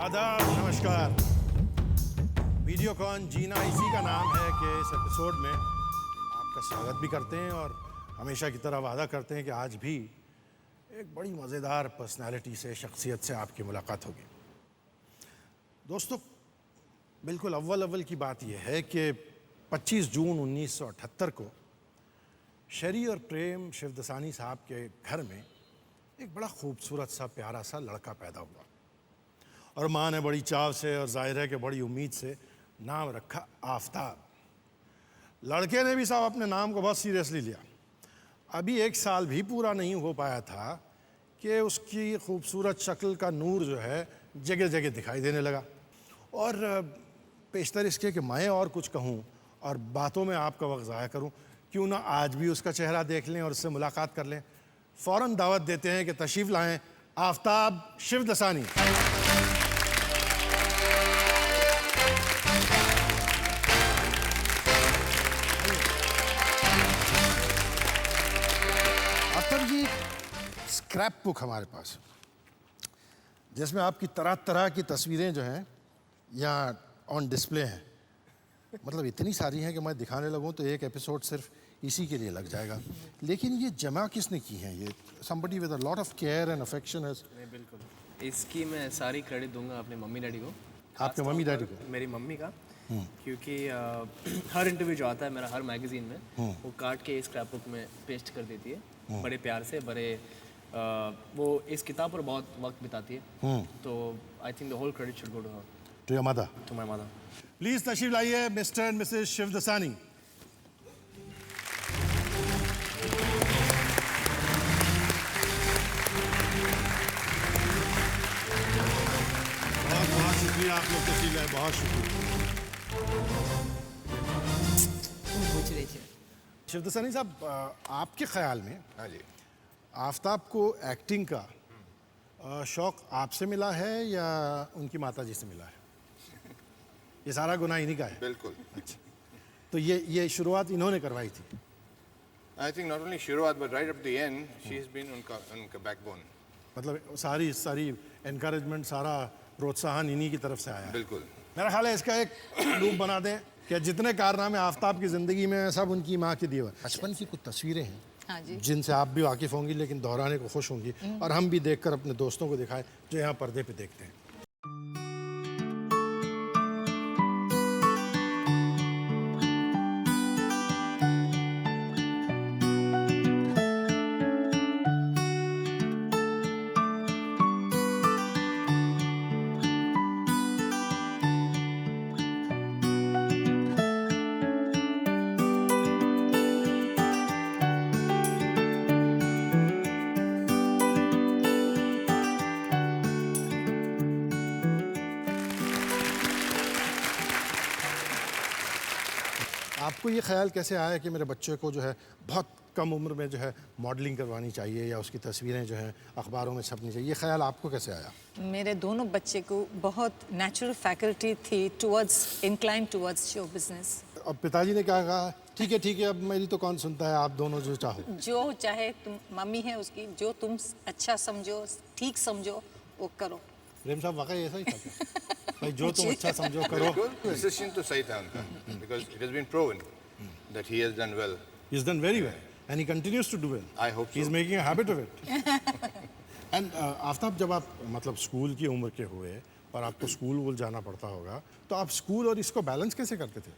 आदाब, नमस्कार। वीडियोकॉन जीना इसी का नाम है कि इस एपिसोड में आपका स्वागत भी करते हैं और हमेशा की तरह वादा करते हैं कि आज भी एक बड़ी मज़ेदार पर्सनालिटी से, शख्सियत से आपकी मुलाकात होगी। दोस्तों, बिल्कुल अव्वल की बात यह है कि 25 जून 1978 को शरी और प्रेम शिवदसानी साहब के घर में एक बड़ा खूबसूरत सा प्यारा सा लड़का पैदा हुआ और माँ ने बड़ी चाव से और जाहिर है कि बड़ी उम्मीद से नाम रखा आफताब। लड़के ने भी साहब अपने नाम को बहुत सीरियसली लिया। अभी 1 साल भी पूरा नहीं हो पाया था कि उसकी खूबसूरत शक्ल का नूर जो है जगह जगह दिखाई देने लगा। और पेशतर इसके कि मैं और कुछ कहूँ और बातों में आपका वक्त ज़ाया करूँ, क्यों ना आज भी उसका चेहरा देख लें और उससे मुलाकात कर लें। फ़ौरन दावत देते हैं कि तशरीफ़ लाएँ आफताब शिवदसानी। जी स्क्रैप बुक हमारे पास जिसमें आपकी तरह तरह की तस्वीरें जो हैं यहाँ ऑन डिस्प्ले हैं। मतलब इतनी सारी हैं कि मैं दिखाने लगूँ तो एक एपिसोड सिर्फ इसी के लिए लग जाएगा। लेकिन ये जमा किसने की हैं? ये somebody with a lot of care and affection has। बिल्कुल, इसकी मैं सारी क्रेडिट दूंगा अपने मम्मी डैडी को। आपके मम्मी डैडी को? मेरी मम्मी का, क्योंकि हर इंटरव्यू जो आता है मेरा हर मैगजीन में वो काट के इस स्क्रैप बुक में पेस्ट कर देती है बड़े प्यार से। वो इस किताब पर बहुत वक्त बिताती है, तो I think the whole credit should go to her. To your mother? To my mother. Please तशरीफ लाइए मिस्टर एंड मिसेस शिवदसानी। बहुत बहुत शुक्रिया, आप लोग तशरीफ लाए, बहुत शुक्रिया। शिवदसानी साहब, आपके ख्याल में हाँ जी, आफताब को एक्टिंग का शौक़ आपसे मिला है या उनकी माताजी से मिला है? ये सारा गुनाह इन्हीं का है? बिल्कुल। अच्छा, तो ये शुरुआत इन्होंने करवाई थी? आई थिंक नॉट ओनली शुरुआत but right up the end she has been उनका बैकबोन। मतलब सारी एनकरेजमेंट, सारा प्रोत्साहन इन्हीं की तरफ से आया है। बिल्कुल। मेरा ख्याल है इसका एक लूप बना दें कि जितने कारनामे आफताब की ज़िंदगी में सब उनकी माँ की दी हुई। बचपन की कुछ तस्वीरें हैं, हाँ जी, जिनसे आप भी वाकिफ़ होंगी लेकिन दोहराने को खुश होंगी, और हम भी देखकर अपने दोस्तों को दिखाएं जो यहाँ पर्दे पे देखते हैं। आपको ये ख्याल कैसे आया कि मेरे बच्चे को जो है बहुत कम उम्र में जो है मॉडलिंग करवानी चाहिए या उसकी तस्वीरें जो हैं अखबारों में छपनी चाहिए? ये ख्याल आपको कैसे आया? मेरे दोनों बच्चे को बहुत नेचुरल फैकल्टी थी towards, incline towards show business. अब पिताजी ने क्या कहा? ठीक है, अब मेरी तो कौन सुनता है, आप दोनों जो चाहो। जो चाहे, तुम मम्मी है उसकी, जो तुम अच्छा समझो, ठीक समझो, वो करो। प्रेम साहब, वाकई ऐसा ही था भाई, जो तुम अच्छा समझो करो। डिसीजन तो सही था उनका, because it has been proven that he has done well. He has done very well and he continues to do well. I hope he is making a habit of it. And Aftab, जब आप मतलब school की उम्र के हुए और आपको school जाना पड़ता होगा, तो आप स्कूल और इसको बैलेंस कैसे करते थे?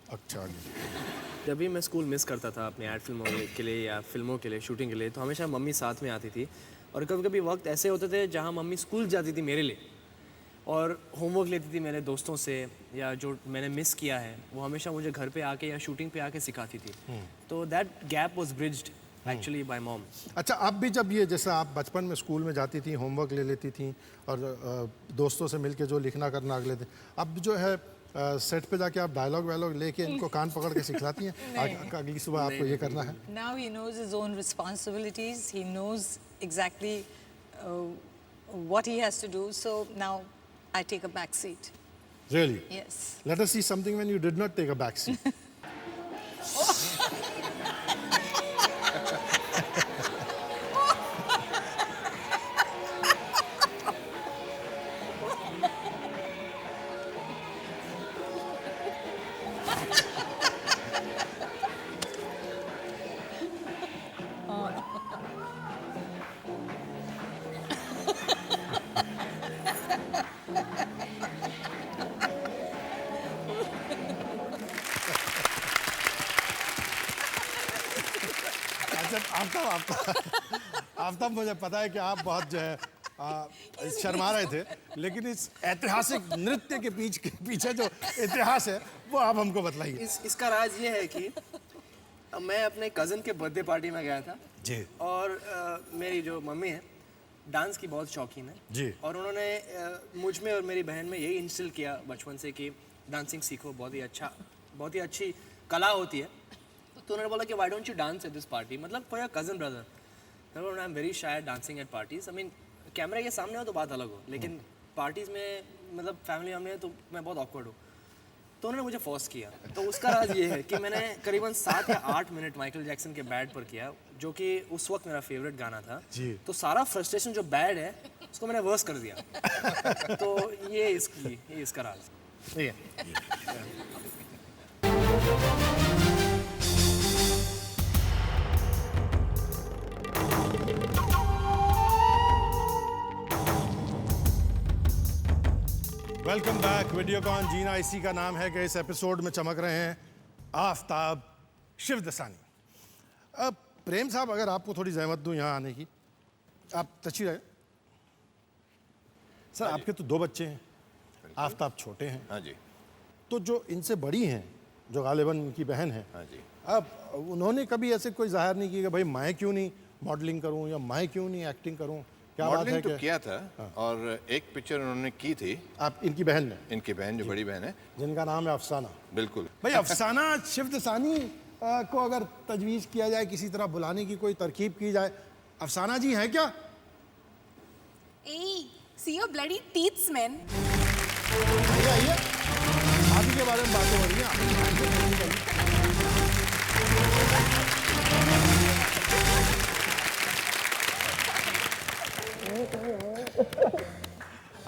अच्छा जी। जब भी मैं स्कूल मिस करता था अपने एड फिल्मों के लिए या फिल्मों के लिए, शूटिंग के लिए, तो हमेशा मम्मी साथ में आती थी। और कभी कभी वक्त ऐसे होते थे जहाँ मम्मी स्कूल जाती थी मेरे लिए और होमवर्क लेती थी मेरे दोस्तों से, या जो मैंने मिस किया है वो हमेशा मुझे घर पे आके या शूटिंग पे आके सिखाती थी। तो that gap was bridged actually by mom. अच्छा, आप भी जब ये जैसा आप बचपन में स्कूल में जाती थी, होमवर्क ले लेती थी और दोस्तों से मिलके जो लिखना करना अगले दिन, अब जो है सेट पे जाके आप डायलॉग वायलॉग लेके इनको कान पकड़ के सिखलाती हैं अगली सुबह आपको ये करना है? Now he knows his own responsibilities. He knows exactly what he has to do. So now I take a back seat. Really? Yes. Let us see something when you did not take a back seat. Aftab, मुझे पता है कि आप बहुत जो है शर्मा रहे थे, लेकिन इस ऐतिहासिक नृत्य के पीछे जो इतिहास है वो आप हमको बताइए। इसका राज ये है कि मैं अपने कज़न के बर्थडे पार्टी में गया था जी। और मेरी जो मम्मी है डांस की बहुत शौकीन है जी। और उन्होंने मुझ में और मेरी बहन में यही इंस्टिल किया बचपन से कि डांसिंग सीखो, बहुत ही अच्छी कला होती है। तो उन्होंने बोला कि why don't you dance at this party, मतलब for your cousin brother. I am very shy dancing at parties. I mean कैमरे के सामने हो तो बात अलग हो, लेकिन पार्टीज में मतलब फैमिली में तो मैं बहुत ऑकवर्ड हूँ। तो उन्होंने मुझे फोर्स किया। तो उसका राज ये है कि मैंने करीबन 7 या 8 मिनट माइकल जैक्सन के बैड पर किया, जो कि उस वक्त मेरा फेवरेट गाना था जी। तो सारा फ्रस्ट्रेशन जो बैड है उसको मैंने वर्स कर दिया। तो ये इसका राज। ठीक है। Welcome back. वीडियोकॉन जीना इसी का नाम है कि इस एपिसोड में चमक रहे हैं आफ्ताब शिवदसानी। अब प्रेम साहब, अगर आपको थोड़ी जहमत दूं यहाँ आने की, आप तची रहे। सर, आपके तो 2 बच्चे हैं, आफ्ताब छोटे हैं। हाँ जी। तो जो इनसे बड़ी हैं, जो गालिबन इनकी बहन है, हाँ जी। अब उन्होंने कभी ऐसे कोई जाहिर नहीं किया कि भाई मैं क्यों नहीं मॉडलिंग करूं या मैं क्यों नहीं एक्टिंग करूं? क्या बात है? मॉडलिंग तो किया था और एक पिक्चर उन्होंने की थी। आप इनकी बहन ने? इनकी बहन जो बड़ी बहन है, जिनका नाम है अफसाना। बिल्कुल। भाई अफसाना शिवदसानी को अगर तजवीज़ किया जाए, किसी तरह बुलाने की कोई तरकीब की जाए, अफसाना जी हैं क्या? Hey, see your bloody teeth, man. आइए, आप ही के बारे में बातें हो रही हैं।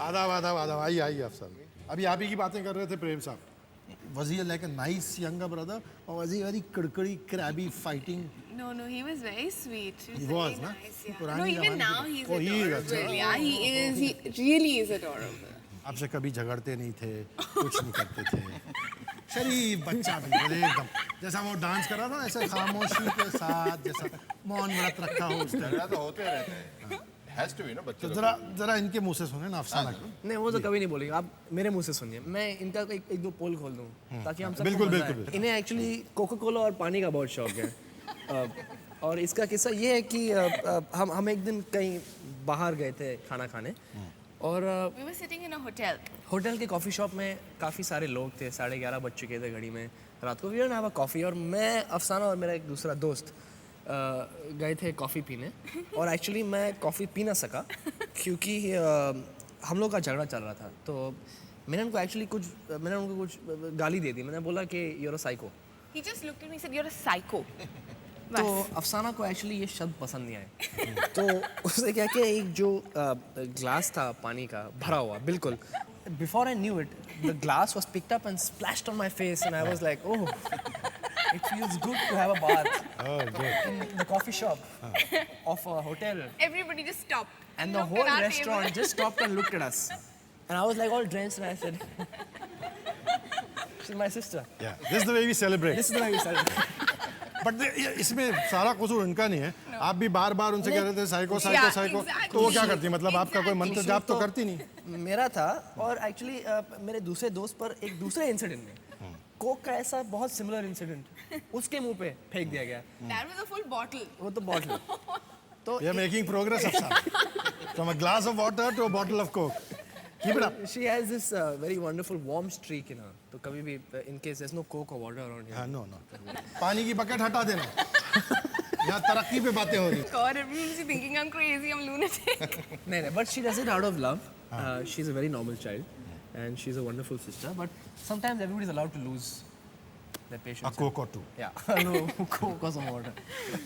आदाब, आइए अफसाना। अभी आप ही की बातें कर रहे थे प्रेम साहब। Was he like a nice younger brother or was he very kudkudi, crabby, fighting? No, he was very sweet. He very was, na? nice, yeah. पुरानी No, even जमाने now की- he's Oh, he is adorable. अच्छा। Yeah, he is. He really is adorable. आपसे कभी झगड़ते नहीं थे, कुछ नहीं करते थे, शरीफ बच्चा बिल्कुल एकदम, जैसा वो डांस कर रहा था ऐसे खामोशी के साथ, जैसा मौन व्रत रखा हो उस झगड़ा तो होते रहते हैं। हैज टू बी ना बच्चे तो लोग। जरा इनके मुंह से सुने ना अफसाना को। नहीं, वो तो कभी नहीं बोलेंगे, आप मेरे मुंह से सुनिए। मैं इनका एक दो पोल खोल दूं ताकि हम सब बिल्कुल। इन्हें एक्चुअली कोका कोला और पानी का बहुत शौक है। और इसका किस्सा ये है कि हम एक दिन कहीं बाहर गए थे खाना खाने और We were sitting in a hotel. Hotel के कॉफ़ी शॉप में काफ़ी सारे लोग थे, 11:30 बज चुके थे घड़ी में रात को। वी हैव अ कॉफ़ी और मैं, अफसाना और मेरा एक दूसरा दोस्त गए थे कॉफ़ी पीने। और एक्चुअली मैं कॉफ़ी पी ना सका क्योंकि हम लोग का झगड़ा चल रहा था। तो मैंने उनको कुछ गाली दे दी। मैंने बोला कि you're a psycho. He just looked at me and said, "You're a psycho." तो अफसाना को एक्चुअली ये शब्द पसंद नहीं आए। तो उसने क्या किया, एक जो ग्लास था पानी का भरा हुआ, बिल्कुल before I knew it the glass was picked up and splashed on my face and I was like, oh, it feels good to have a bath in the coffee shop of a hotel. Everybody just stopped. And the Looked whole at our restaurant table. just stopped and looked at us. And I was like all drenched and I said, she's my sister. Yeah, this is the way we celebrate. This is the way we celebrate. But इसमें सारा कसूर इनका नहीं है। आप भी बार बार उनसे कह रहे थे साइको। exactly. तो वो क्या करती है? मतलब आपका कोई मंत्र जाप तो करती नहीं? मेरा था और एक्चुअली मेरे दूसरे दोस्त पर एक दूसरे इंसिडेंट में कोक का ऐसा बहुत सिमिलर इंसिडेंट उसके मुंह पे फेंक दिया गया, That was a full bottle. वो तो बॉटल। तो You're making progress, Afsar. From a glass of water to a bottle of Coke. Keep it up. she has this very wonderful warm streak in her. तो कभी भी in case there's no coke or water around here, no पानी की bucket हटा देना। यहाँ तरक्की पे बातें हो रही। God, everyone's thinking I'm crazy, I'm lunatic. no, but she does it out of love. She's a very normal child, and she's a wonderful sister. But sometimes everybody's allowed to lose their A patience. Coke or two. Yeah, no coke or some water.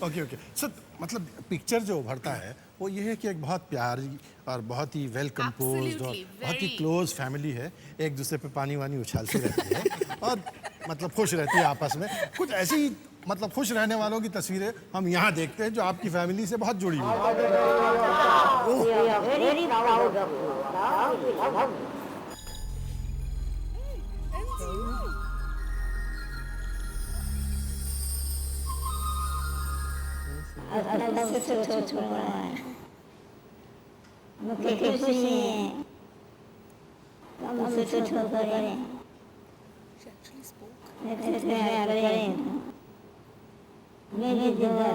Okay sir मतलब picture जो उभरता है वो ये है कि एक बहुत प्यारी और बहुत ही वेल कंपोज्ड और Absolutely, बहुत ही very. क्लोज फैमिली है, एक दूसरे पे पानी वानी उछालती रहती है और मतलब खुश रहती है आपस में। कुछ ऐसी मतलब खुश रहने वालों की तस्वीरें हम यहाँ देखते हैं जो आपकी फैमिली से बहुत जुड़ी हुई है। We are very proud of you. We love you. मुझे खुशी है तुमसे छुट्टी करें She actually spoke. प्यार करें मेरी दुआ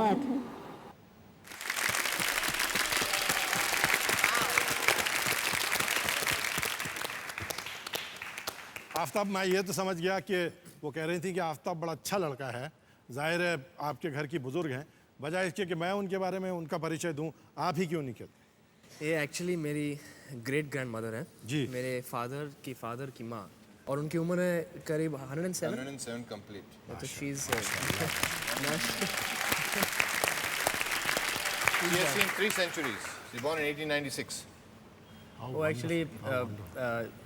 आफ्ताब, मैं ये तो समझ गया कि वो कह रही थी कि आफ्ताब बड़ा अच्छा लड़का है, जाहिर है आपके घर की बुजुर्ग हैं, बजाय इसके कि मैं उनके बारे में उनका परिचय दूं, आप ही क्यों नहीं कहते? ये एक्चुअली मेरी ग्रेट ग्रैंड मदर है जी। मेरे फादर की माँ, और उनकी उम्र है करीब 107। 107 complete. तो she is She has seen 3 centuries. She was born in 1896. Oh, actually,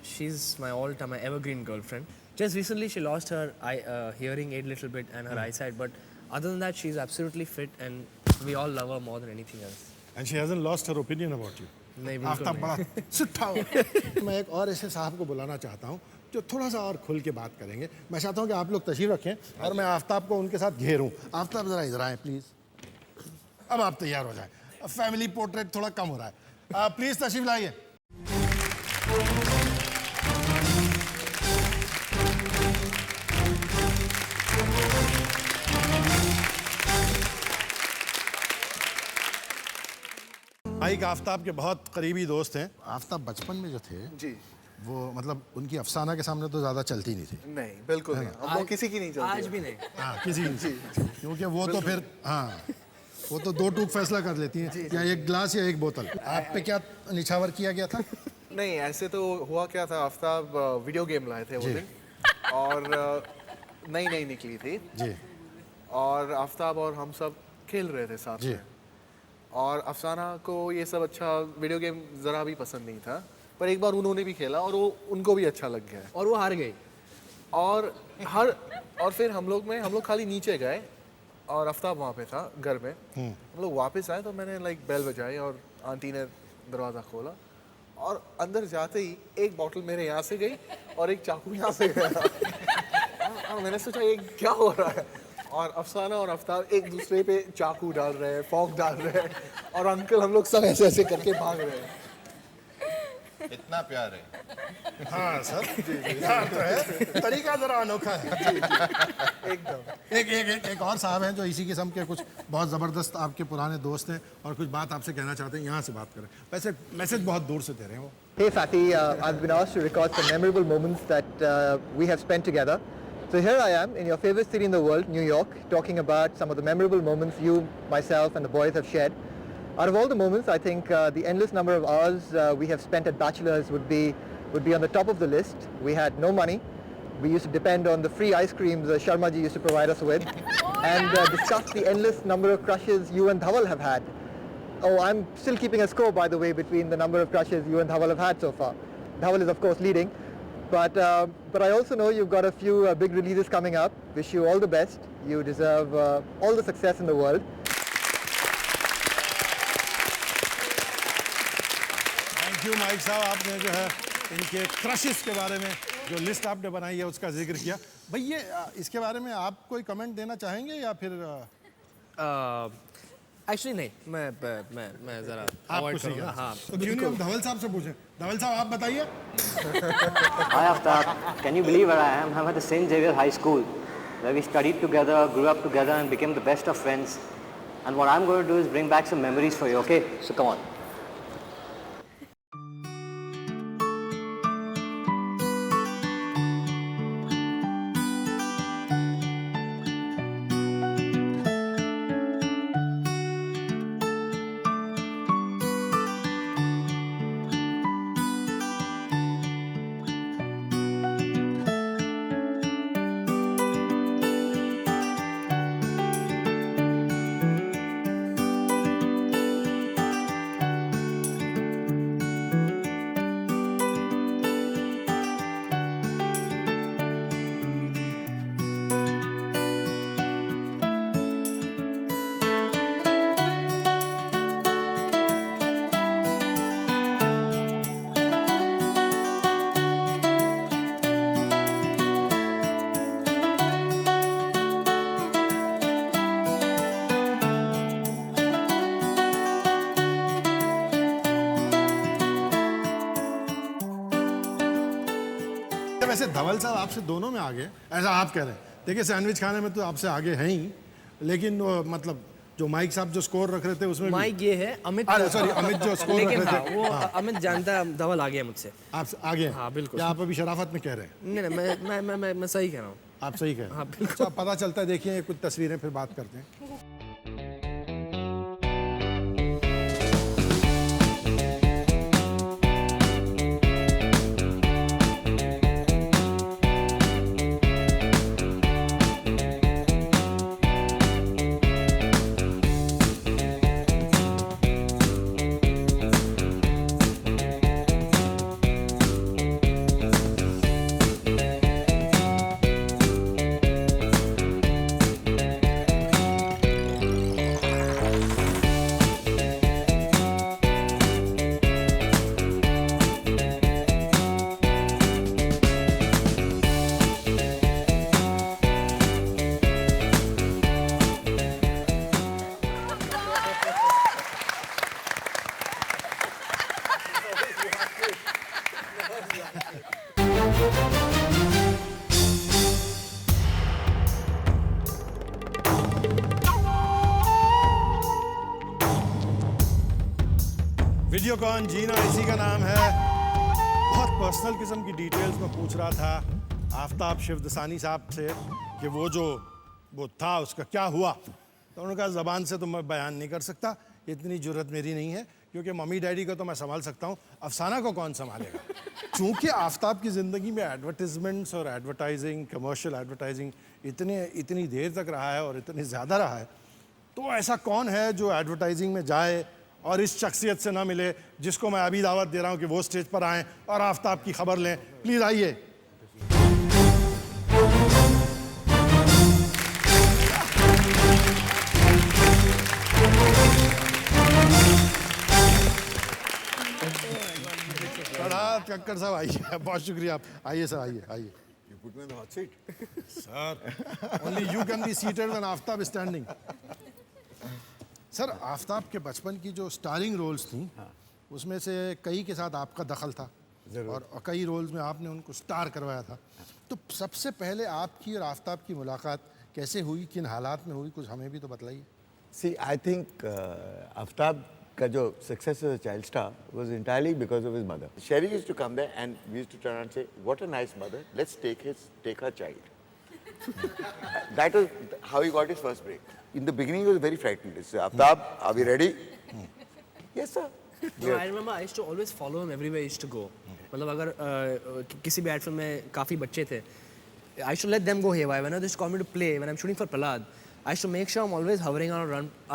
she's my all-time, my evergreen girlfriend. Just recently, she lost her hearing aid a little bit and her eyesight, but other than that, she's absolutely fit, and we all love her more than anything else. And she hasn't lost her opinion about you. नहीं, बिल्कुल आफ्ताब नहीं। बड़ा सुट्ठा हो। मैं एक और ऐसे साहब को बुलाना चाहता हूँ जो थोड़ा सा और खुल के बात करेंगे। मैं चाहता हूँ कि आप लोग तशरीफ रखें और मैं आफ्ताब को उनके साथ घेरूँ। आफ्ताब ज़रा इधर आएँ प्लीज़। अब आप तैयार हो जाएं। अब फैमिली पोर्ट्रेट थोड़ा कम हो रहा है। आप प्लीज़ तशरीफ लाइए। माइक आफ्ताब के बहुत करीबी दोस्त हैं। आफ्ताब बचपन में जो थे जी वो मतलब उनकी अफसाना के सामने तो ज़्यादा चलती नहीं थी। नहीं बिल्कुल नहीं हम लोग किसी की नहीं चलती आज है। भी नहीं। हाँ किसी क्योंकि वो तो फिर हाँ वो तो 2 टूक फैसला कर लेती हैं, या एक गिलास या एक बोतल। आप पे क्या निछावर किया गया था? नहीं ऐसे तो हुआ क्या था, आफ्ताब वीडियो गेम लाए थे वो जी। दिन और नई निकली थी जी और आफ्ताब और हम सब खेल रहे थे साथ जी में, और अफसाना को ये सब अच्छा वीडियो गेम ज़रा भी पसंद नहीं था, पर एक बार उन्होंने भी खेला और वो उनको भी अच्छा लग गया। और वो हार गई। और फिर हम लोग खाली नीचे गए और आफ्ताब वहाँ पे था घर में। हम लोग वापस आए तो मैंने लाइक बेल बजाई और आंटी ने दरवाज़ा खोला और अंदर जाते ही एक बॉटल मेरे यहाँ से गई और एक चाकू यहाँ से गया। और मैंने सोचा ये क्या हो रहा है, और अफसाना और आफ्ताब एक दूसरे पे चाकू डाल रहे हैं, फॉक डाल रहे हैं, और अंकल हम लोग सब ऐसे ऐसे करके भाग रहे हैं। इतना प्यार है। हाँ सर यहाँ तो है, तरीका ज़रा अनोखा है। एकदम। एक और साहब हैं जो इसी किस्म के कुछ बहुत ज़बरदस्त आपके पुराने दोस्त हैं और कुछ बात आपसे कहना चाहते हैं, यहाँ से बात करें। वैसे मैसेज बहुत दूर से दे रहे हैं वो। Hey Fatih, I've been asked to record some memorable moments that we have spent together. So here I am in your favorite city in the world, New York, talking about some of the memorable moments you, myself and the boys have shared. Out of all the moments, I think the endless number of hours we have spent at Bachelors would be on the top of the list. We had no money. We used to depend on the free ice creams Sharma ji used to provide us with, and discuss the endless number of crushes you and Dhaval have had. Oh, I'm still keeping a score, by the way, between the number of crushes you and Dhaval have had so far. Dhaval is, of course, leading. But I also know you've got a few big releases coming up. Wish you all the best. You deserve all the success in the world. Thank you Mike साहब, आपने जो है इनके crushes के बारे में जो list आपने बनाई है उसका जिक्र किया। भाई ये इसके बारे में आप कोई कमेंट देना चाहेंगे या फिर एक्चुअली नहीं, मैं ज़रा आप अवॉइड कुछ नहीं करूँगा। कहना। हाँ, तो क्यों नहीं हम धवल साहब से पूछें? धवल साहब आप बताइए। Hi Aftab, can you believe where I am? I'm at the St. Xavier High School, where we studied together, grew up together and became the best of friends. And what I'm going to do is bring back some memories for you, okay? So come on. वैसे धवल साहब आपसे दोनों में आगे, ऐसा आप कह रहे हैं। देखिए सैंडविच खाने में तो आपसे आगे हैं ही, लेकिन वो मतलब जो माइक साहब जो स्कोर रख रहे थे उसमें माइक ये है अमित, सॉरी अमित जो स्कोर रख लेकिन रहे हाँ, थे वो अमित जानता है धवल आगे है मुझसे। आप आगे हैं? हाँ, बिल्कुल। या आप अभी शराफत में कह रहे हैं? नहीं नहीं, मैं सही कह रहा हूँ। आप सही कह रहे हैं। हाँ, बिल्कुल। अच्छा, पता चलता है। देखिए कुछ तस्वीरें फिर बात करते हैं। वीडियोकॉन जीना इसी का नाम है। बहुत पर्सनल किस्म की डिटेल्स में पूछ रहा था आफ्ताब शिवदसानी साहब से कि वो था उसका क्या हुआ। तो उन्होंने कहा ज़बान से तो मैं बयान नहीं कर सकता, इतनी जुर्रत मेरी नहीं है, क्योंकि मम्मी डैडी को तो मैं संभाल सकता हूँ, अफसाना को कौन संभालेगा। चूँकि आफ्ताब की ज़िंदगी में एडवर्टिजमेंट्स और एडवर्टाइजिंग, कमर्शियल एडवर्टाइजिंग इतनी देर तक रहा है और इतनी ज़्यादा रहा है, तो ऐसा कौन है जो एडवर्टाइजिंग में जाए और इस शख्सियत से ना मिले जिसको मैं अभी दावत दे रहा हूँ कि वो स्टेज पर आएँ और आफ्ताब की खबर लें। प्लीज़ आइए। कक्कर साहब आइए, बहुत शुक्रिया। आप आइए सर, आइए। You put me in the hot seat. Sir, only you can be seated when Aftab is standing. Sir, Aftab के बचपन की जो स्टारिंग रोल्स थी, उसमें से कई के साथ आपका दखल था और कई रोल्स में आपने उनको स्टार करवाया था। तो सबसे पहले आपकी और आफ्ताब की मुलाकात कैसे हुई, किन हालात में हुई, कुछ हमें भी तो बताइए। See, I think Aftab का जो success as a child star was entirely because of his mother. Sherry used to come there and we used to turn around and say, "What a nice mother! Let's take her child." That was how he got his first break. In the beginning, he was very frightened. He said, "Aftab, are we ready?" Yes, sir. No, I remember I used to always follow him everywhere he used to go. मतलब अगर किसी भी ad film में काफ़ी बच्चे थे, I used to let them go haywire. Whenever they used to call me to play, when I'm shooting for Prahlad, I used to make sure I'm always hovering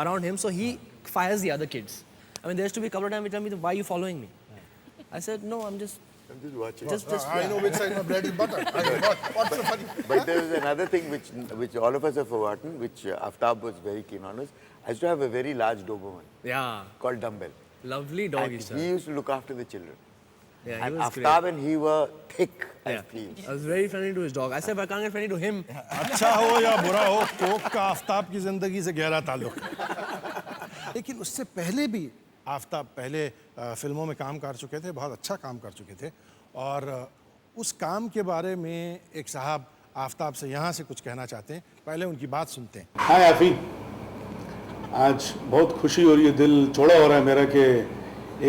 around him so he fires the other kids. I mean, there used to be a couple of times he told me, "Why are you following me?" I said, "No, I'm just watching." I know which side my bread is butter. I know what's so funny. But there is another thing which all of us have forgotten, which Aftab was very keen on. I used to have a very large Doberman. Yeah. Called Dumbbell. Lovely dog, and he used to look after the children. Yeah, and he was Aftab great. and he were thick as Yeah. thieves. I was very friendly to his dog. I said, if I can't get friendly to him, अच्छा हो या बुरा हो, Coke का आफ्ताब की जिंदगी से गहरा ताल्लुक। लेकिन उससे पहले भी आफ्ताब पहले फिल्मों में काम कर चुके थे, बहुत अच्छा काम कर चुके थे। और उस काम के बारे में एक साहब आफ्ताब से यहाँ से कुछ कहना चाहते हैं, पहले उनकी बात सुनते हैं। हाय आफी, आज बहुत खुशी हो रही है, दिल चौड़ा हो रहा है मेरा कि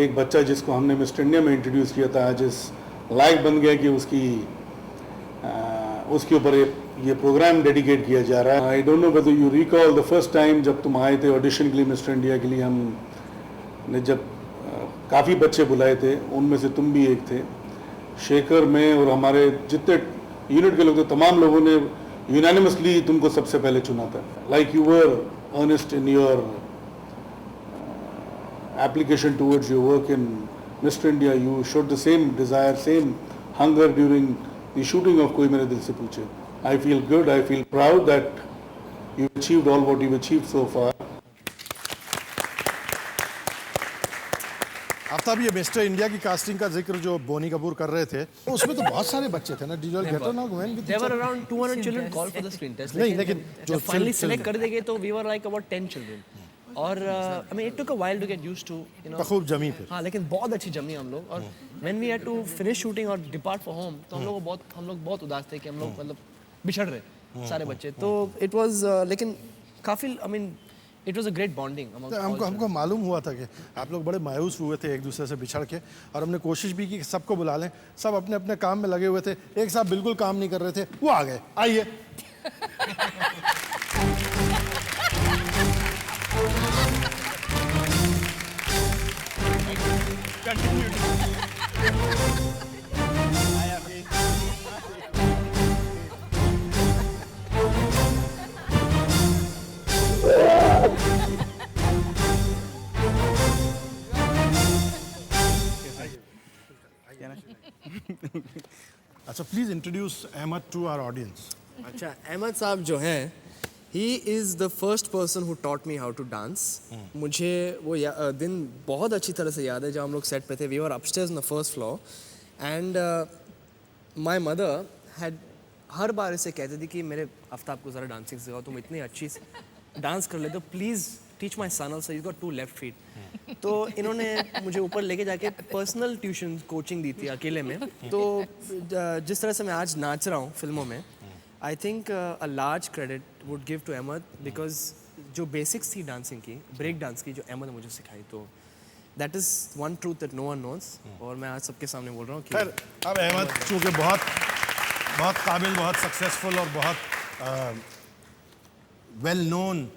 एक बच्चा जिसको हमने मिस्टर इंडिया में इंट्रोड्यूस किया था आज इस लायक बन गया कि उसके ऊपर ये प्रोग्राम डेडिकेट किया जा रहा है। I don't know whether you recall the first time जब तुम आए थे ऑडिशन के लिए मिस्टर इंडिया के लिए, हमने जब काफ़ी बच्चे बुलाए थे, उनमें से तुम भी एक थे। शेखर में और हमारे जितने यूनिट के लोग थे, तमाम लोगों ने यूनानिमसली तुमको सबसे पहले चुना था। Like you were earnest in your application towards your work in Mr. India. You showed the same desire, same hunger during the shooting of Koi Mere Dil Se Pooche. I feel good, I feel proud that you achieved all what you've achieved so far. Aftab, ये mister India की casting का जिक्र जो बोनी कपूर कर रहे थे, उसमें तो बहुत सारे बच्चे थे ना। Did you all get along well with each There were other? around 200 children called for the screen test. नहीं, लेकिन जो finally film- select कर देंगे तो we were like about 10 children. और I mean it took a while to get used to, you know. खूब जमी फिर। हाँ, लेकिन बहुत अच्छी जमी हम लोग। और when we had to finish shooting और depart for home, तो हम लोग बहुत उदास थे कि हम लोग मतलब बिछड़ रहे सारे बच्चे। तो it was लेकिन काफी I mean it was a great bonding among तो all हमको children. मालूम हुआ था कि आप लोग बड़े मायूस हुए थे एक दूसरे से बिछड़ के, और हमने कोशिश भी की कि सबको बुला लें। सब अपने अपने काम में लगे हुए थे। एक साहब बिल्कुल काम नहीं कर रहे थे, वो आ गए। आइए। अच्छा, please introduce Ahmed to our audience. अच्छा, अहमद साहब जो हैं, he is the first person who taught me how to dance. मुझे वो दिन बहुत अच्छी तरह से याद है जब हम लोग सेट पे थे। We were upstairs on the first floor and my mother had her बार इसे कहती थी कि मेरे आफ्ताब को ज़रा डांसिंग सिखाओ, तुम इतनी अच्छी डांस कर लेते हो, please teach my son also, he got 2 left feet. तो इन्होंने मुझे ऊपर लेके जाके पर्सनल ट्यूशन कोचिंग दी थी अकेले में। तो जिस तरह से मैं आज नाच रहा हूँ फिल्मों में, I think a large credit would give to Ahmed, because जो बेसिक्स थी डांसिंग की, ब्रेक डांस की, जो अहमद ने मुझे सिखाई, तो that is one truth that no one knows. और मैं आज सबके सामने बोल रहा हूँ कि खैर, अब अहमद चूँकि बहुत काबिल, बहुत सक्सेसफुल और बहुत वेल नोन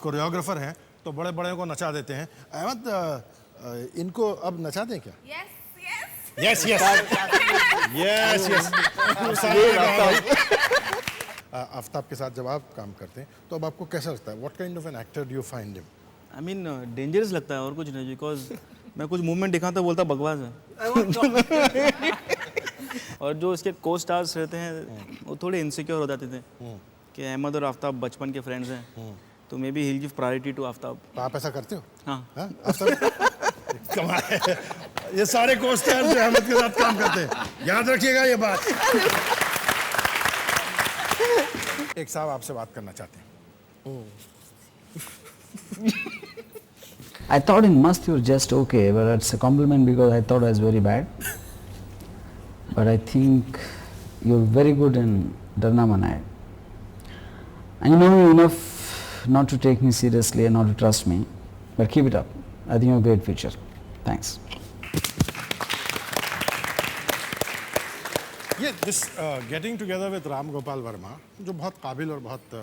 कोरियोग्राफर हैं, तो बड़े बड़े को नचा देते हैं। अहमद, इनको अब नचा दें क्या? Yes, yes. Yes yes. Aftab के साथ जब आप काम करते हैं तो अब आपको कैसा लगता है? What kind of an actor do you find him? I mean dangerous लगता है और कुछ नहीं, बिकॉज मैं कुछ मूवमेंट दिखाता तो बोलता बकवास है। और जो इसके को स्टार्स रहते हैं वो थोड़े इनसिक्योर हो जाते थे कि अहमद और आफ्ताब बचपन के फ्रेंड्स हैं, तो maybe he will give priority to Aftab. तो आप ऐसा करते हो? हाँ। कमाल है। ये सारे को स्टार्स जो अहमद के साथ काम करते हैं, याद रखिएगा ये बात। एक साहब आपसे बात करना चाहते हैं। I thought in Mast you were just okay, but it's a compliment because I thought I was very bad. But I think you're very good in Darna Manai. And you know me enough not to take me seriously and not to trust me. But keep it up. I think you have a great future. Thanks. ये this getting together with Ram Gopal Verma, जो बहुत काबिल और बहुत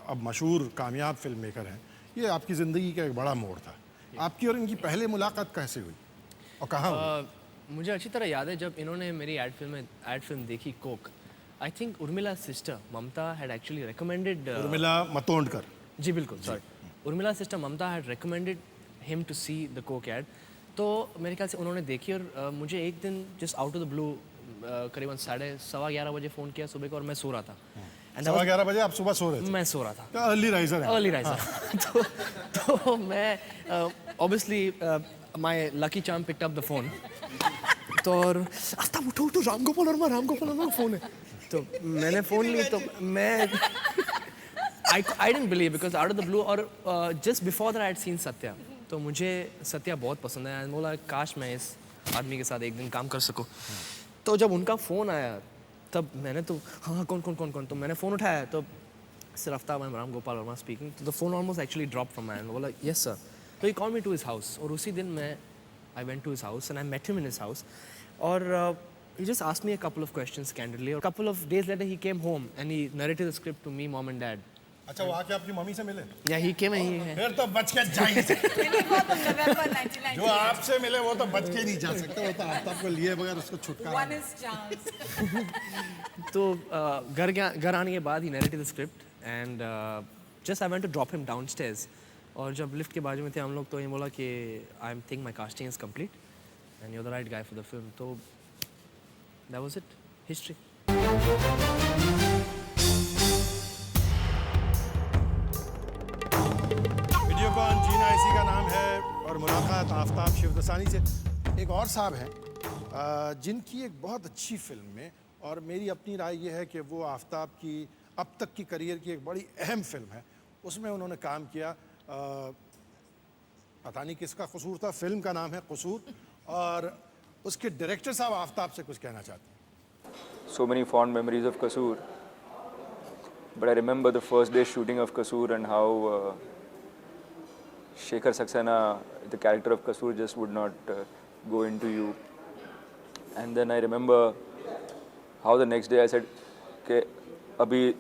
अब मशहूर कामयाब film maker हैं, ये आपकी ज़िंदगी का एक बड़ा मोड़ था। आपकी और इनकी पहले मुलाकात कैसे हुई और कहाँ हुई? मुझे अच्छी तरह याद है जब इन्होंने मेरी एड फिल्म देखी, Coke. I think Urmila sister Mamta had actually recommended, Urmila Matondkar. जी बिल्कुल, sorry, Urmila sister Mamta had recommended him to see the Coke ad. तो मेरे ख्याल से उन्होंने देखी और मुझे एक दिन just out of the blue करीबन 11:30 बजे फ़ोन किया सुबह को, और मैं सो रहा था। 11:15 बजे आप सुबह सो रहे थे? मैं सो रहा था। अर्ली राइजर है। Early riser. तो मैं obviously my lucky charm picked up the phone. तो और आफ्ताब उठो राम गोपाल वर्मा का फ़ोन है। तो मैंने फ़ोन ली, तो मैं I didn't believe because out of the blue और just before that I had seen Satya. तो मुझे सत्या बहुत पसंद है. बोला काश मैं इस आदमी के साथ एक दिन काम कर सकूं. तो जब उनका फ़ोन आया तब मैंने तो हाँ कौन तो मैंने फ़ोन उठाया तो Sir Aftab, I'm Ram Gopal Verma speaking. The phone almost actually dropped from my hand. बोला yes sir. So he called me to his house. और उसी दिन I went to his house and I met him in his house. और he just asked me a couple of questions candidly. A couple of days later he came home and he narrated the script to me, mom and dad. अच्छा वो आके आपकी mummy से मिले? Yeah, he came and he. फिर तो बच के जा ही नहीं सकते. जो आपसे मिले वो तो बच के नहीं जा सकते. वो तो आफ्ताब को लिए बगैर उसको छुटकारा. One is chance. तो घर आने के बाद he narrated the script and just I went to drop him downstairs. और जब लिफ्ट के बाजू में थे हम लोग तो ये बोला कि I think my casting is complete and you're the right guy for the film. तो that was it. History. Videocon जीना इसी का नाम है और मुलाकात आफ्ताब शिवदसानी से. एक और साहब हैं जिनकी एक बहुत अच्छी फिल्म में और मेरी अपनी राय ये है कि वो आफ्ताब की अब तक की करियर की एक बड़ी अहम फिल्म है. उसमें उन्होंने काम किया. पता नहीं किसका कसूर था. फिल्म का नाम है कसूर और उसके डायरेक्टर साहब आफ्ताब से कुछ कहना चाहते हैं. So many fond memories of Kasoor, but I remember the first day shooting of Kasoor and how Shekhar Saxena, the character of Kasoor, just would not go into you. And then I remember how the next day I said कि अभी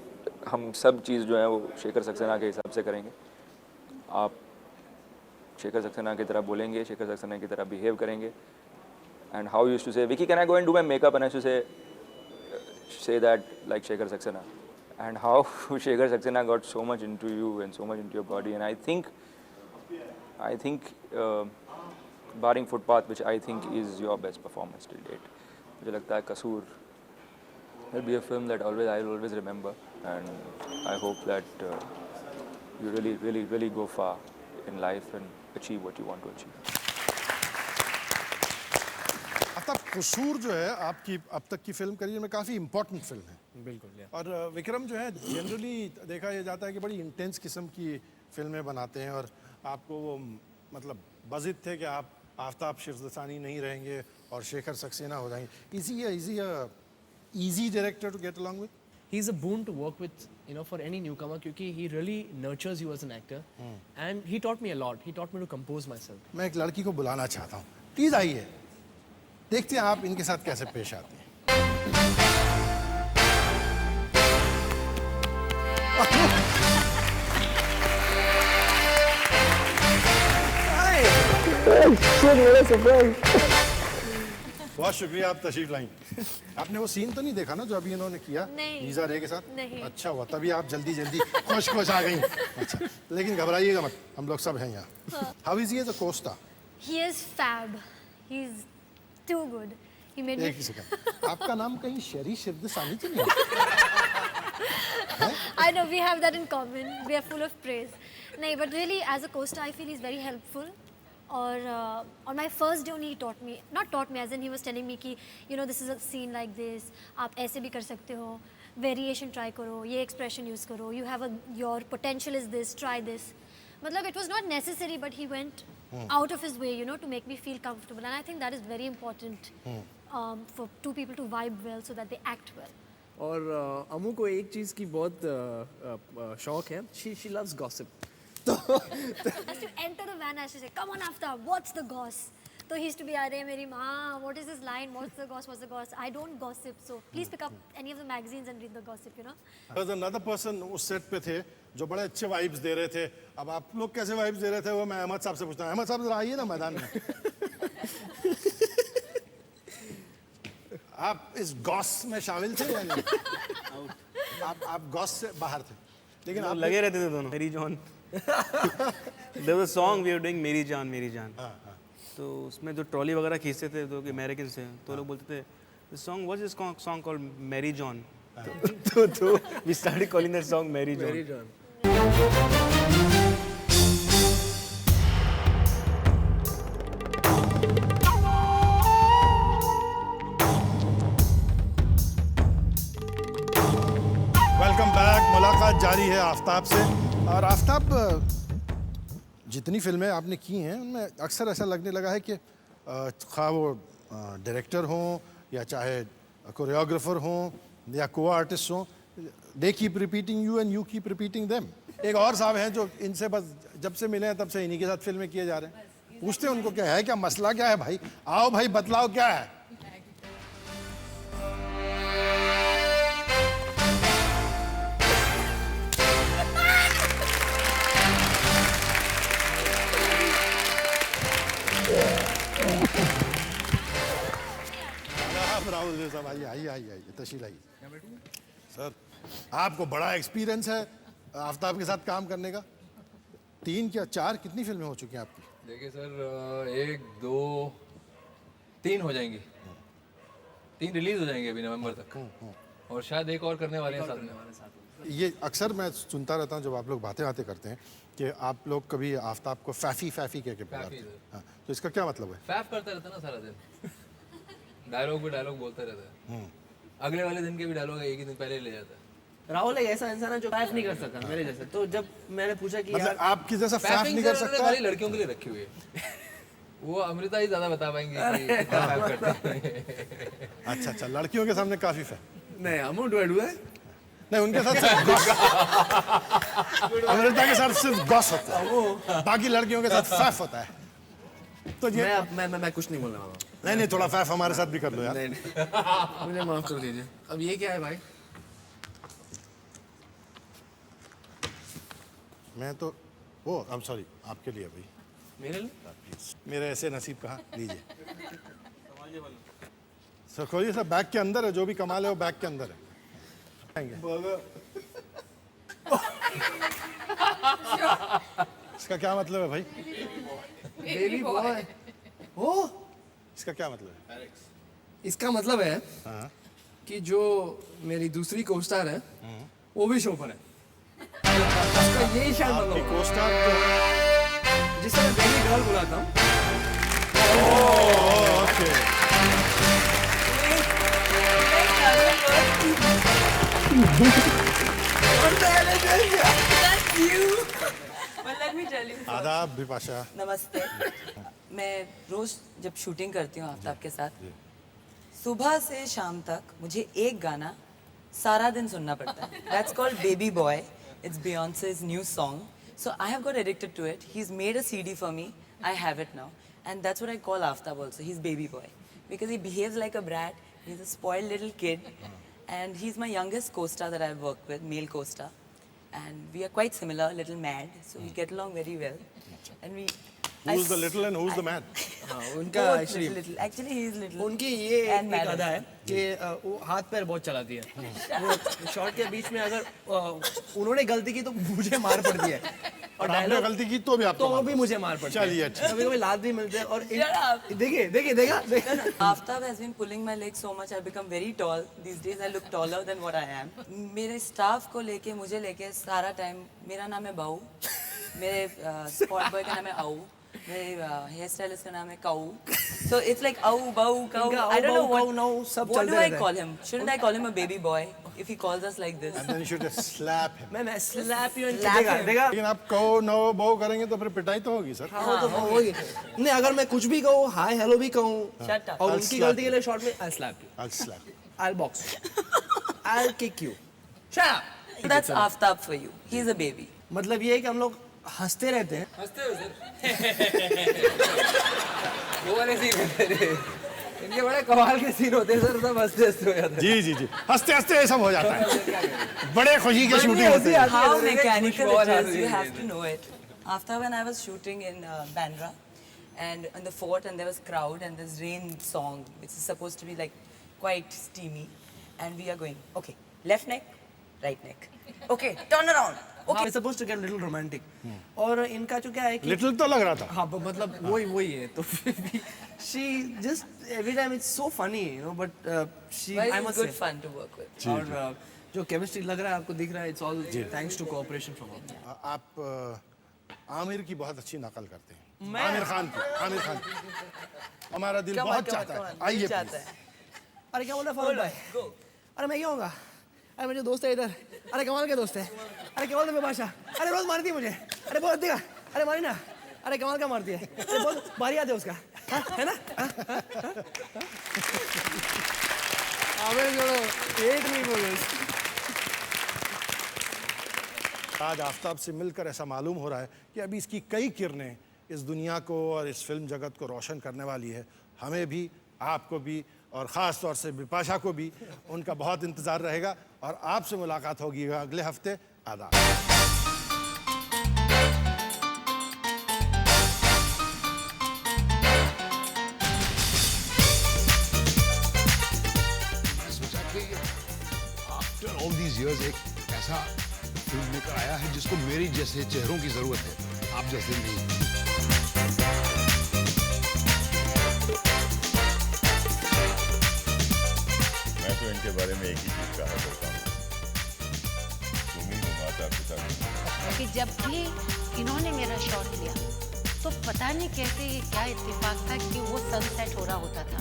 हम सब चीज़ जो है वो शेखर सक्सेना के हिसाब से करेंगे. आप शेखर सक्सेना की तरह बोलेंगे, शेखर सक्सेना की तरह बिहेव करेंगे. And how you used to say, Vicky, can I go and do my makeup? And I used to say that like Shekhar Saxena. And how Shekhar Saxena got so much into you and so much into your body. And I think barring Footpath, which I think is your best performance till date, मुझे लगता है Kasoor will be a film that I'll always remember. And I hope that you really go far in life and achieve what you want to achieve. Aftab कसूर जो है आपकी अब तक की फिल्म करियर में काफ़ी इम्पोर्टेंट फिल्म है. बिल्कुल. और विक्रम जो है जनरली देखा यह जाता है कि बड़ी इंटेंस किस्म की फिल्में बनाते हैं और आपको वो मतलब बज़िद थे कि आप आफ्ताब शिवदसानी नहीं रहेंगे और शेखर सक्सेना हो जाएंगे. easy director to get along with? He's a boon to work with, for any newcomer क्योंकि he really nurtures you as an actor. And he taught me a lot. He taught me to compose myself. मैं एक लड़की को बुलाना चाहता हूँ. Please आइए. देखते हैं आप इनके साथ कैसे पेश आते हैं. बहुत शुक्रिया आप तशरीफ लाई. आपने वो सीन तो नहीं देखा ना जो अभी इन्होंने किया लीजा रे के साथ? नहीं. अच्छा हुआ तभी आप जल्दी खुश आ गई. अच्छा लेकिन घबराइएगा मत, हम लोग सब हैं यहाँ. How is he as a costar? He is fab. He's too good. He made me. एक ही सेकंड. आपका नाम कहीं शेरी शिवदसानी तो नहीं? I know we have that in common. We are full of praise. No, but really, as a co-star, I feel he's very helpful. Or on my first day only he taught me, not taught me, as in he was telling me कि this is a scene like this, आप ऐसे भी कर सकते हो, variation try करो, ये expression use करो, you have your potential is this, try this. मतलब it was not necessary, but he went out of his way, to make me feel comfortable, and I think that is very important for two people to vibe well so that they act well. और अमू को एक चीज़ की बहुत शौक है. She loves gossip. As to enter the van, I used to say, "Come on, Aftab, what's the goss?" So he used to be, "Arey, meri maa, what is this line? What's the goss? What's the goss?" I don't gossip, so please pick up any of the magazines and read the gossip, There's another person उस set पे थे जो बड़े अच्छे vibes दे रहे थे. अब आप लोग कैसे वाइब्स दे रहे थे वो मैं अहमद साहब से पूछता हूँ. अहमद साहब जरा आइए ना मैदान में. आप इस गॉस में शामिल थे या नहीं? आप गॉस से बाहर थे लेकिन आप लगे रहते थे दोनों. मेरी John. There was a song we were doing, मेरी जान मेरी जान. तो उसमें जो ट्रॉली वगैरह खींचते थे तो अमेरिकन से तो लोग बोलते थे the song, what's this song called? Mary John. तो we started calling that song Mary John. Mary John. Welcome back. मुलाकात जारी हुई है आफ्ताब से। और आफ्ताब, जितनी फिल्में आपने की हैं उनमें अक्सर ऐसा लगने लगा है कि खा वो डायरेक्टर हों या चाहे कोरियोग्राफर हों या को आर्टिस्ट हों, they keep repeating you and you keep repeating them. एक और साहब हैं जो इनसे बस जब से मिले हैं तब से इन्हीं के साथ फिल्में किए जा रहे हैं। पूछते हैं उनको क्या है, क्या मसला क्या है भाई, आओ भाई बतलाओ क्या है। राहुल साहब आइए आइए आइए आइए, तशरीफ आइए। सर, आपको बड़ा एक्सपीरियंस है आफ्ताब के साथ काम करने का। 3 क्या 4 कितनी फिल्में हो चुकी हैं आपकी? देखिए सर, 1 2 3 हो जाएंगी, 3 रिलीज हो जाएंगे अभी नवंबर तक, और शायद एक और करने वाले हैं साथ में। ये अक्सर मैं सुनता रहता हूँ जब आप लोग बातें करते हैं कि आप लोग कभी आफ्ताब को फैफी फैफी कह के पुकारते हैं। हाँ, तो इसका क्या मतलब है? फैफ करता रहता है ना सारा दिन, डायलॉग पे डायलॉग बोलता रहता है, अगले वाले दिन के भी डायलॉग एक ही दिन पहले ले जाता है। राहुल एक ऐसा इंसान है जो फैफ नहीं कर सकता मेरे जैसे। तो जब मैंने पूछा कि मतलब आपकी जैसा फैफ नहीं कर सकता, खाली लड़कियों के लिए रखी हुई है। वो अमृता ही ज्यादा बता पाएंगे कि कितना फैफ करते हैं। अच्छा अच्छा, लड़कियों के सामने काफी फैफ नहीं, हम डू है नहीं, उनके साथ सिर्फ गॉस अमृता के साथ सिर्फ गॉस होता है, बाकी लड़कियों के साथ फैफ होता है। तो ये मैं कुछ नहीं बोल रहा हूँ। नहीं, थोड़ा फैफ हमारे साथ भी कर लो यार। नहीं, मुझे माफ कर दीजिए। अब ये क्या है भाई? मैं तो वो आई एम सॉरी, आपके लिए भाई। मेरे लिए? मेरे ऐसे नसीब कहाँ, लीजिए। सर खोलिए सर, बैग के अंदर है, जो भी कमाल है वो बैग के अंदर है। इसका क्या मतलब है भाई? Baby boy. ओ, इसका क्या मतलब है? इसका मतलब है कि जो मेरी दूसरी कोस्टार है वो भी शो पर है। उसका यही शायद मतलब है। कोस्टार जिसे मैं बेबी गर्ल बुलाता हूँ। ओके। आदाब बिपाशा। नमस्ते। मैं रोज जब शूटिंग करती हूँ आफ्ताब के साथ, सुबह से शाम तक मुझे एक गाना सारा दिन सुनना पड़ता है। That's called Baby Boy. It's Beyonce's new song. So I have got addicted to it. He's made a CD for me. I have it now. And that's what I call Aftab also. He's Baby Boy. Because he behaves like a brat. He's a spoiled little kid. And he's my youngest co-star that I've worked with, male co-star. And we are quite similar, a little mad. So we get along very well. And we... Who's the little and who's the man? उनका actually he is little. उनकी ये एक अदा है कि वो हाथ पैर बहुत चलाती है। वो शॉट के बीच में अगर उन्होंने गलती की तो मुझे मार पड़ती है, और आपने गलती की तो भी आपको तो वो भी मुझे मार पड़ती है। चलिए, कभी-कभी लात भी मिलते हैं। और देखिए Aftab has been pulling my leg so much. I've become very tall. These days I look taller than what I am. मेरे स्टाफ को लेके मुझे लेके सारा टाइम, मेरा नाम है बाऊ, मेरे स्पॉट बॉय का नाम है आऊ, मेरे हेयर स्टाइलिस्ट का नाम है काऊ. So it's like आऊ बाऊ काऊ. I don't know what do I call him? Shouldn't I call him a baby boy if he calls us like this? And then you should just slap him. मैं slap you and देगा. लेकिन आप कहो no बहु करेंगे तो फिर पिटाई तो होगी सर. हाँ तो होगी. नहीं अगर मैं कुछ भी कहूँ, हाय हेलो भी कहूँ और उनकी गलती के लिए शॉर्ट में I'll slap you. I'll slap you. I'll box you. I'll kick you. Shut up. That's Aftab for you. He's a baby. मतलब ये है कि हम लोग हंसते रहते हैं. हंसते हो सर. वो वाले सीन होते हैं. इनके बड़े कमाल के सीन होते हैं सर, सब हंसते हंसते हो जाते हैं. जी जी जी, हंसते हंसते सब हो जाता है. बड़े खुशी की शूटिंग होती है. How mechanical it is, you have to know it. After when I was shooting in Bandra and in the fort and there was crowd and this rain song which is supposed to be like quite steamy and we are going, okay, left neck, right neck. Okay, turn around. Okay. We're supposed to get a little romantic. और इनका जो क्या है कि Little तो लग रहा था. हाँ मतलब वही है तो she just every time it's so funny, you know, but she Well, I it's must good say fun to work with. और जो chemistry लग रहा है आपको दिख रहा है, it's all thanks to cooperation from her. आप आमिर की बहुत अच्छी नकल करते हैं. आमिर खान की. हमारा दिल बहुत चाहता है. आइए. अरे क्या बोल रहा है फौरन भाई? अरे मैं क्या होगा? अरे मेरे दोस्त है इधर, अरे कमाल के दोस्त है, अरे कमाल का बादशाह, अरे रोज मारती है मुझे, अरे बहुत देखा, अरे मारी ना, अरे कमाल का मारती है, अरे बहुत बारी आते है उसका, है ना? अबे जोड़ो, एक नहीं बोलो। आज आफ्ताब से मिलकर ऐसा मालूम हो रहा है कि अभी इसकी कई किरणें इस दुनिया को और इस फिल्म जगत को रोशन करने वाली है। हमें भी, आपको भी, और ख़ास तौर से बिपाशा को भी उनका बहुत इंतज़ार रहेगा और आपसे मुलाकात होगी अगले हफ्ते। आदाब। सोचा कि आफ्टर ऑल दीज इयर्स एक ऐसा फिल्म मेकर आया है जिसको मेरी जैसे चेहरों की जरूरत है, आप जैसे नहीं। मैं तो इनके बारे में एक ही चीज कहा करता हूँ, तुम ही हो माता पिता। कि जब भी इन्होंने मेरा शॉट लिया तो पता नहीं कैसे ये क्या इत्तेफाक था कि वो सनसेट हो रहा होता था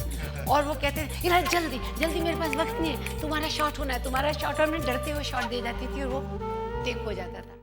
और वो कहते थे यार जल्दी जल्दी मेरे पास वक्त नहीं है, तुम्हारा शॉट होना है, तुम्हारा शॉट, और मैं डरते हुए शॉट दे जाती थी और वो टेक हो जाता था।